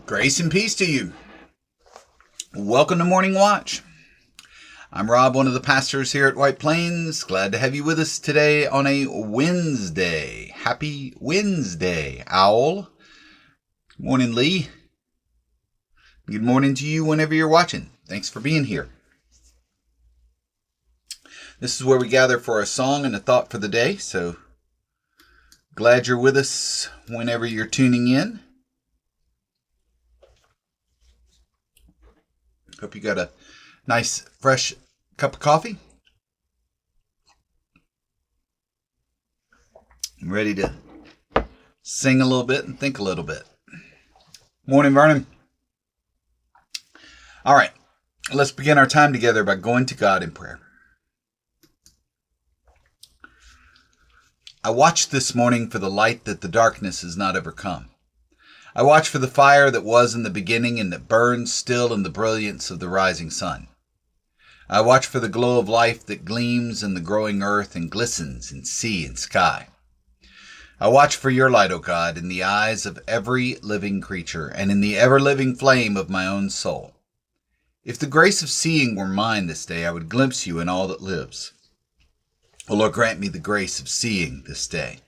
Grace and peace to you. Welcome to Morning Watch. I'm Rob, one of the pastors here at White Plains. Glad to have you with us today on a Wednesday. Happy Wednesday, Owl. Good morning, Lee. Good morning to you whenever you're watching. Thanks for being here. This is where we gather for a song and a thought for the day, so glad you're with us whenever you're tuning in. Hope you got a nice, fresh cup of coffee. I'm ready to sing a little bit and think a little bit. Morning, Vernon. All right, let's begin our time together by going to God in prayer. I watched this morning for the light that the darkness has not overcome. I watch for the fire that was in the beginning and that burns still in the brilliance of the rising sun. I watch for the glow of life that gleams in the growing earth and glistens in sea and sky. I watch for your light, O God, in the eyes of every living creature and in the ever-living flame of my own soul. If the grace of seeing were mine this day, I would glimpse you in all that lives. O Lord, grant me the grace of seeing this day.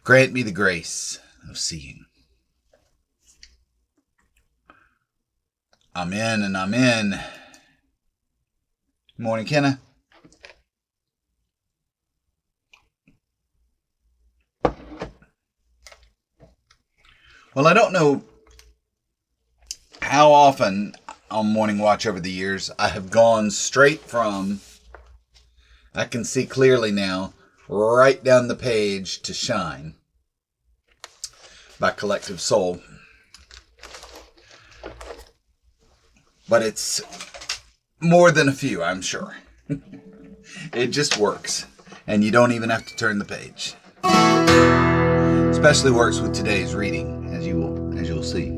Grant me the grace of seeing. Amen and amen. Good morning, Kenna. Well, I don't know how often on Morning Watch over the years I have gone straight from, I can see clearly now, right down the page to Shine by Collective Soul. But it's more than a few, I'm sure. It just works. And you don't even have to turn the page. Especially works with today's reading, as you'll see.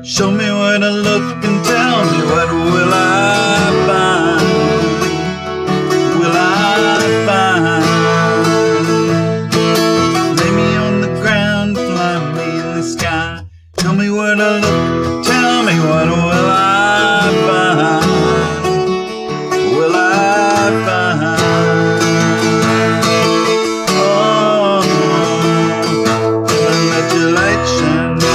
Show me where to look and tell me what will I find? Will I find? Lay me on the ground, fly me in the sky. Show me where to look, tell me what will I find? Will I find? Oh, never let your light shine down.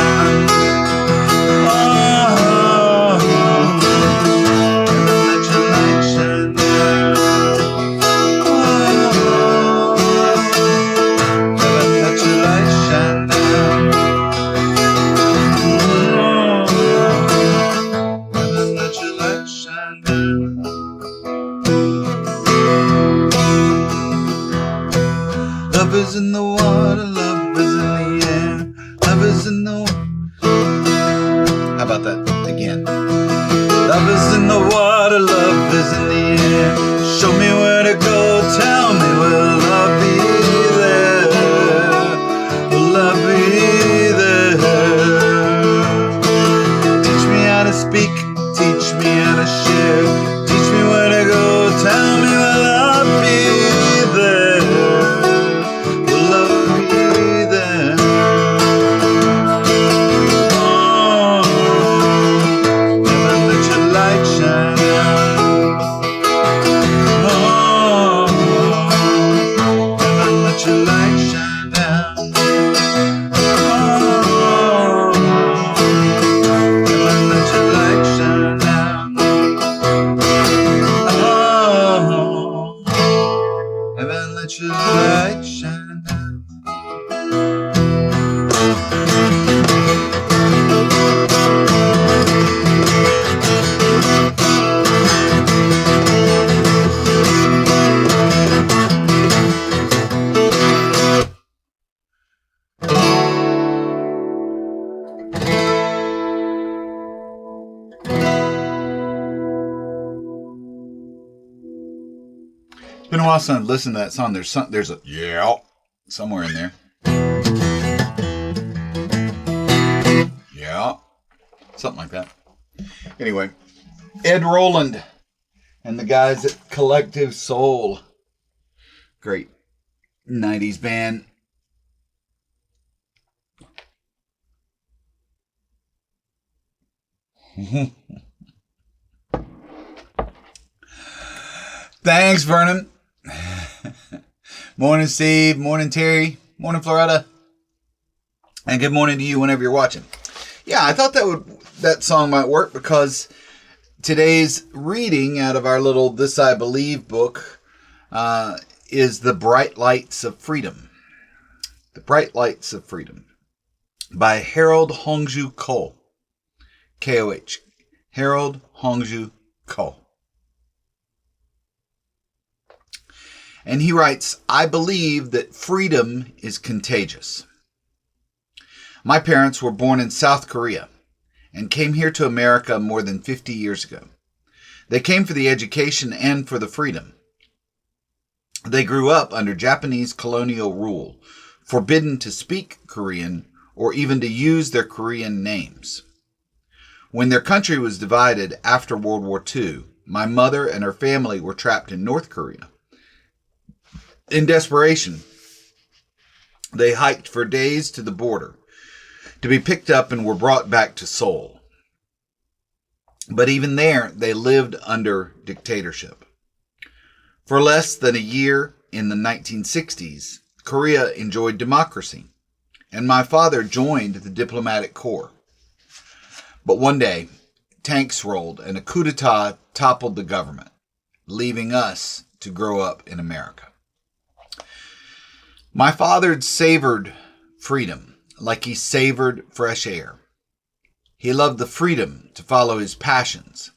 Love is in the water, love is in the air, love is in the... How about that again? Love is in the water, love is in the air. Show me where to go, tell me will love be there? Will love be there? Teach me how to speak, teach me how to share. Teach me where to go, tell me will love be there? Been a while since I've listened to that song. There's a yeah somewhere in there. Yeah, something like that. Anyway, Ed Roland and the guys at Collective Soul. Great 90s band. Thanks, Vernon. Morning, Steve. Morning, Terry. Morning, Florida. And good morning to you whenever you're watching. Yeah, I thought that song might work because today's reading out of our little This I Believe book is The Bright Lights of Freedom. The Bright Lights of Freedom by Harold Hongju Koh. K-O-H. Harold Hongju Koh. And he writes, I believe that freedom is contagious. My parents were born in South Korea and came here to America more than 50 years ago. They came for the education and for the freedom. They grew up under Japanese colonial rule, forbidden to speak Korean or even to use their Korean names. When their country was divided after World War II, my mother and her family were trapped in North Korea. In desperation, they hiked for days to the border to be picked up and were brought back to Seoul. But even there, they lived under dictatorship. For less than a year in the 1960s, Korea enjoyed democracy, and my father joined the diplomatic corps. But one day, tanks rolled and a coup d'etat toppled the government, leaving us to grow up in America. My father savored freedom like he savored fresh air. He loved the freedom to follow his passions,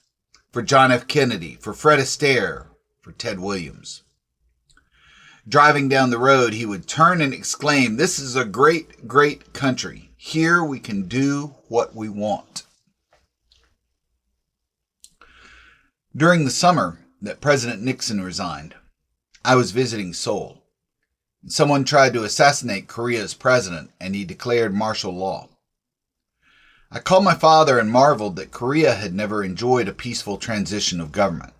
for John F. Kennedy, for Fred Astaire, for Ted Williams. Driving down the road, he would turn and exclaim, "This is a great, great country. Here we can do what we want." During the summer that President Nixon resigned, I was visiting Seoul. Someone tried to assassinate Korea's president, and he declared martial law. I called my father and marveled that Korea had never enjoyed a peaceful transition of government.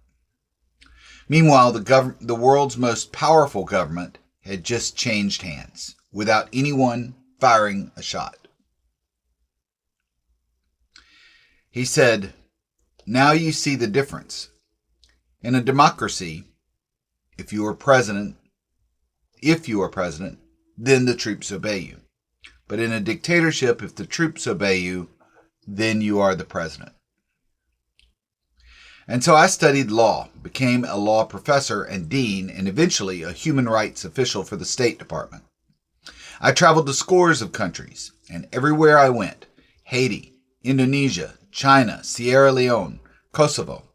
Meanwhile, the world's most powerful government had just changed hands, without anyone firing a shot. He said, "Now you see the difference. In a democracy, if you are president, then the troops obey you. But in a dictatorship, if the troops obey you, then you are the president." And so I studied law, became a law professor and dean, and eventually a human rights official for the State Department. I traveled to scores of countries, and everywhere I went, Haiti, Indonesia, China, Sierra Leone, Kosovo,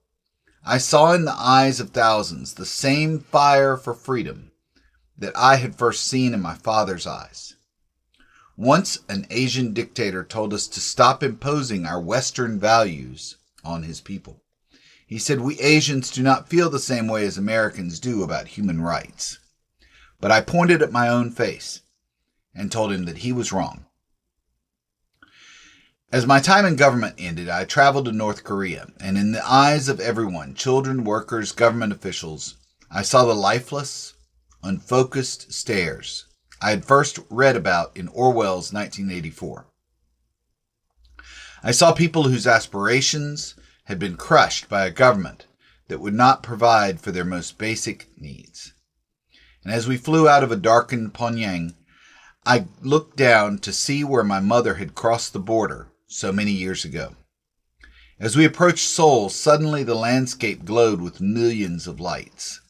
I saw in the eyes of thousands the same fire for freedom that I had first seen in my father's eyes. Once an Asian dictator told us to stop imposing our Western values on his people. He said, "We Asians do not feel the same way as Americans do about human rights." But I pointed at my own face and told him that he was wrong. As my time in government ended, I traveled to North Korea, and in the eyes of everyone, children, workers, government officials, I saw the lifeless, unfocused stares I had first read about in Orwell's 1984. I saw people whose aspirations had been crushed by a government that would not provide for their most basic needs. And as we flew out of a darkened Pyongyang, I looked down to see where my mother had crossed the border so many years ago. As we approached Seoul, suddenly the landscape glowed with millions of lights.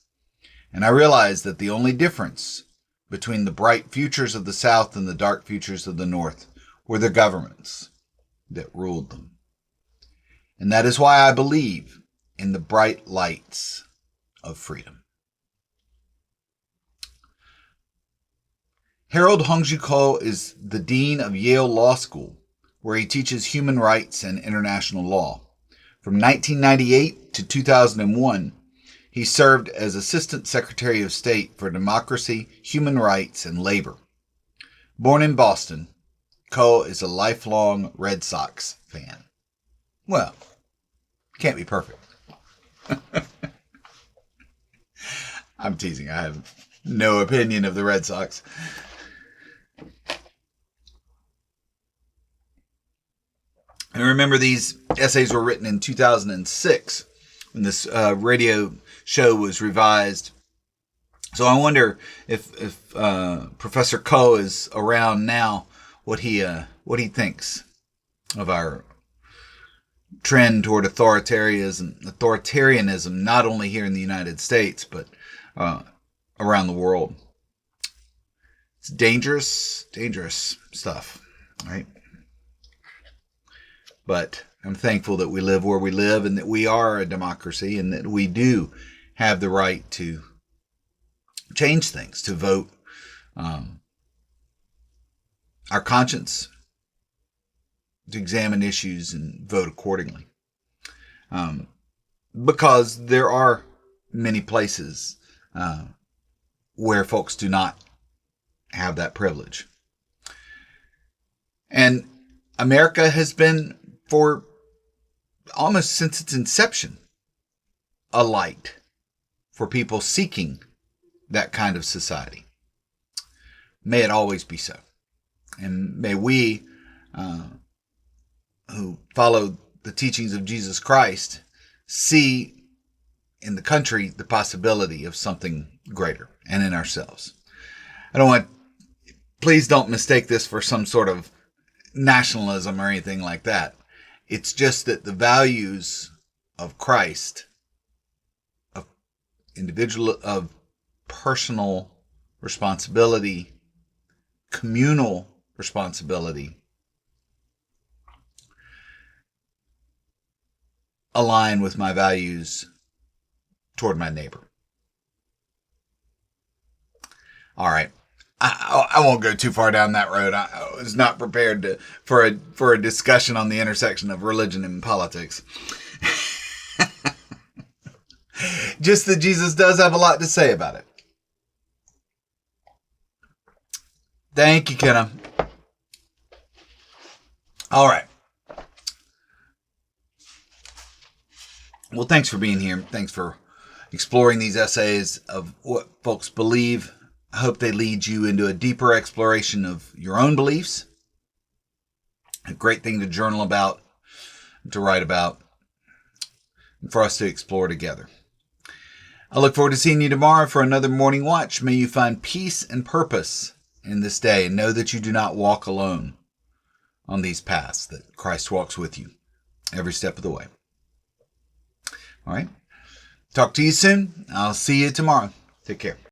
And I realized that the only difference between the bright futures of the South and the dark futures of the North were the governments that ruled them. And that is why I believe in the bright lights of freedom. Harold Hongju Koh is the Dean of Yale Law School, where he teaches human rights and international law. From 1998 to 2001, He served as Assistant Secretary of State for Democracy, Human Rights, and Labor. Born in Boston, Coe is a lifelong Red Sox fan. Well, can't be perfect. I'm teasing. I have no opinion of the Red Sox. And remember, these essays were written in 2006 when this radio show was revised. So I wonder if Professor Coe is around now, what he thinks of our trend toward authoritarianism, not only here in the United States, but around the world. It's dangerous stuff, right? But I'm thankful that we live where we live and that we are a democracy and that we do have the right to change things, to vote our conscience, to examine issues and vote accordingly. Because there are many places where folks do not have that privilege. And America has been, for almost since its inception, a light for people seeking that kind of society. May it always be so. And may we, who follow the teachings of Jesus Christ, see in the country the possibility of something greater, and in ourselves. Please don't mistake this for some sort of nationalism or anything like that. It's just that the values of Christ, of personal responsibility, communal responsibility, align with my values toward my neighbor. All right. I won't go too far down that road. I was not prepared for a discussion on the intersection of religion and politics. Just that Jesus does have a lot to say about it. Thank you, Kenna. All right. Well, thanks for being here. Thanks for exploring these essays of what folks believe. I hope they lead you into a deeper exploration of your own beliefs. A great thing to journal about, to write about, and for us to explore together. I look forward to seeing you tomorrow for another Morning Watch. May you find peace and purpose in this day, and know that you do not walk alone on these paths, that Christ walks with you every step of the way. All right. Talk to you soon. I'll see you tomorrow. Take care.